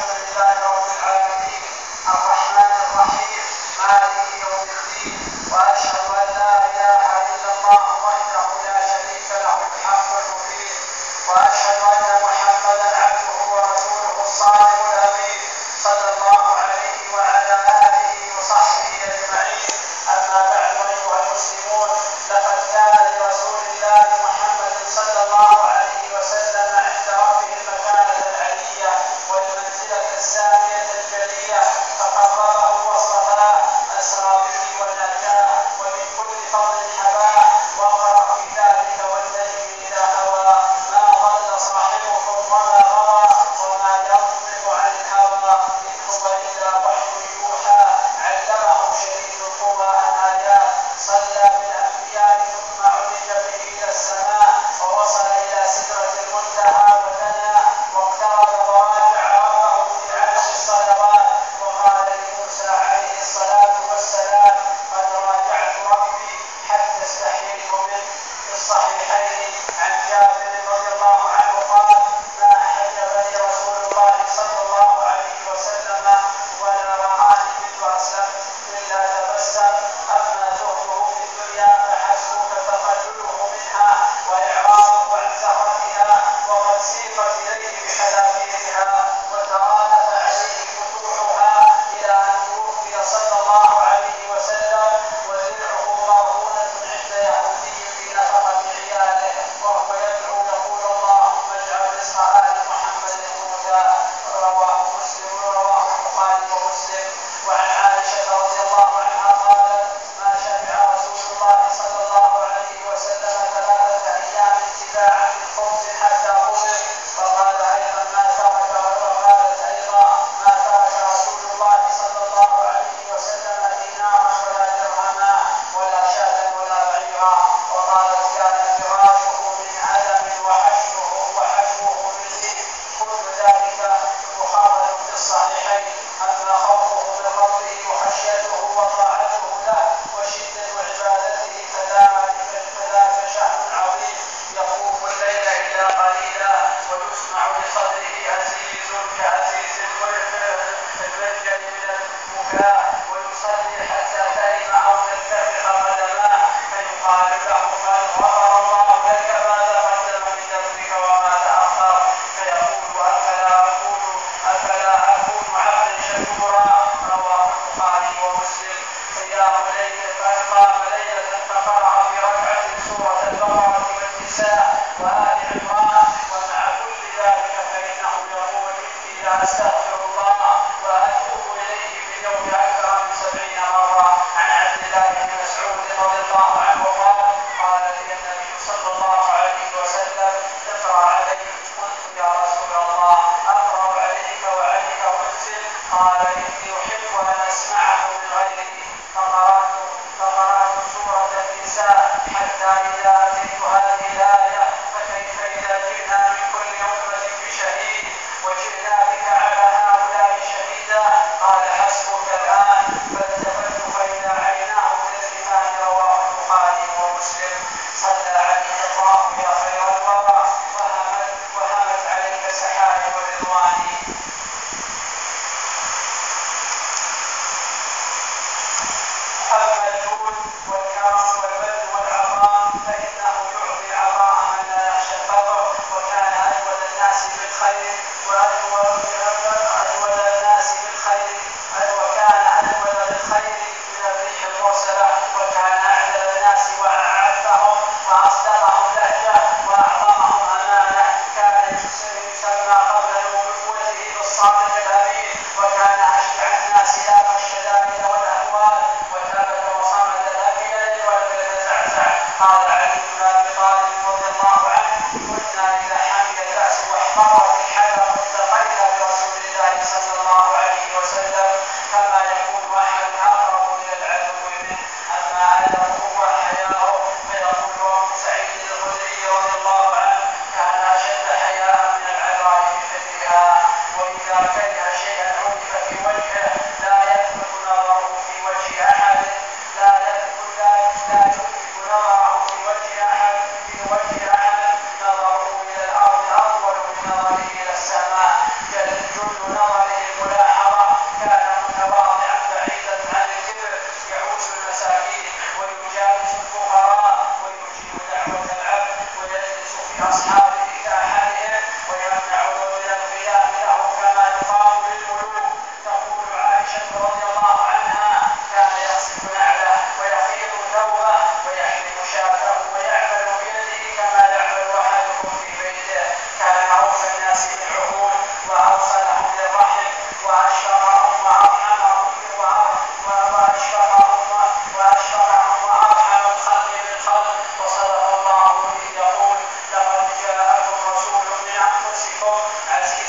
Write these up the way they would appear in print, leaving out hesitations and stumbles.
الحمد لله رب العالمين الرحمن الرحيم مالك يوم الدين، وأشهد أن لا إله إلا الله وحده لا شريك له الحق المبين، وأشهد أن محمدا عبده ورسوله الصادق الأمين صلى الله عليه وعلى آله وصحبه أجمعين. أما بعد أيها المسلمون، لقد كان لرسول الله محمد صلى الله عليه وسلم عند ربه المكانة العلية والمنزلة السامية الجلية، فقربه واصطفاه، أسرى به ونجاه، ومن كل فضل حباه، وقرأ في ذلك والنجم إذا هوى، ما ضل صاحبكم وما غوى، وما ينطق عن الهوى، إن هو إلا وحي يوحى، علمه شديد القوى الآيات، صلى بالأنبياء ثم عرج به إلى السماء، ووصل إلى سدرة المنتهى ودنا، واقترب وراجع ربه في عرش الصلوات، وقال لموسى عليه الصلاة والسلام: قد راجعت ربي حتى استحييت منه. في الصحيحين عن جابر رضي الله عنه قال: ما حجبني رسول الله صلى الله عليه وسلم ولا رآني منذ أسلمت إلا تبسم. أما زهده في الدنيا فحسبك تقلله منها وإعراضه عن زهرتها، وقد سيقت إليه بحذافيرها وترادف عليه فتوحها إلى أن توفي صلى الله عليه وسلم، وزرعه مرهونة عند يهودي في نفقة عياله، وهو يدعو يقول: اللهم اجعل رزق آل محمد قوتا. رواه مسلم ورواه البخاري ومسلم. وعن عائشة رضي الله عنها قالت: ما شبع رسول الله صلى الله عليه وسلم 3 أيام اتباعا من خبز حتى قبل. وقال أيضا: وقالت أيضا: ما ترك رسول الله صلى الله عليه وسلم دينارا ولا درهما ولا شاة ولا بعيرا. وقالت: كان فراشه من عدم وحشوه من لين. كل ذلك مخرج في الصحيحين. أما خوفه من ربه وخشيته وطاعته له وشدة عبادته فذاك شأن عظيم، يقوم الليل إلا قليلا، ويسمع لصدره عزيز كعزيز المرجل من البكاء، ويصلي حتى ترم أو ترتفع قدماه، فيقال له: قد غفر الله لك ما تقدم من ذنبك وما تأخر، فيقول: أفلا أكون عبدا شكورا. رواه البخاري ومسلم. قيام ليل، فقام ليلة فقرأ في ركعة سورة البقرة والنساء وآل عمران، ومع كل ذلك فإنه يقول: إني لأستغفر الله وأتوب إليه في اليوم أكثر من 70 مرة. عن عبد الله بن مسعود رضي الله عنه قال: قال لي النبي صلى الله عليه وسلم: اقرأ علي. قلت: يا رسول الله، أقرأ عليك وعليك أنزل؟ قال: إني أحب أن أسمعه من غيري. فقرأت سورة النساء حتى إذا أتيت هذه الآية: فكيف إذا جئنا من كل أمة بشهيد وجئنا بك على هؤلاء شهيدا. قال: حسبك الآن. فالتفت فإذا عيناه تذرفان. رواه البخاري ومسلم. صلى عليك الله يا خير الورى، وهمت عليك سحائب رضواني. أما الجود والكرم والبذل والعطاء فإنه يعطي عطاء من لا يخشى الفقر، وكان أجود الناس بالخير وكان أجود بالخير من الريح المرسلة، وكان أعدل الناس وأعفهم وأصدقهم لهجة وأعظمهم أمانة. كان يسمى قبل نبوته بالصادق الأمين، وكان أشجع الناس لاف الشدائد والأهوال، وثبت وصمد لم يلد ولم يتزعزع. قال علي بن أبي طالب رضي الله عنه: كنا إذا حمي البأس واحمرت الحلق التقينا برسول الله صلى الله عليه وسلم، كما يكون أحد أقرب إلى العدو منه. أما أدبه وحياؤه فيقول أبو سعيد الخدري رضي الله عنه: كان أشد حياء من العذراء بفتحها، وإذا كره شيئا عرف في وجهه، لا يثبت نظره في وجه أحد نظره إلى الأرض أطول من نظره إلى السماء، جل نظره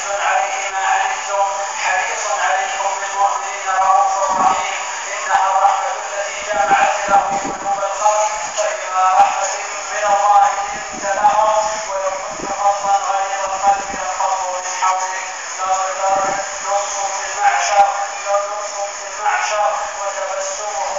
عزيز عليه ما عنتم حريص عليكم بالمؤمنين رؤوف رحيم. إنها الرحمة التي جمعت له قلوب الخلق، فإما رحمة من الله لنت لهم، ولو كنت فظا غليظ القلب لانفضوا من حولك. نصف في المعشر وتبسمه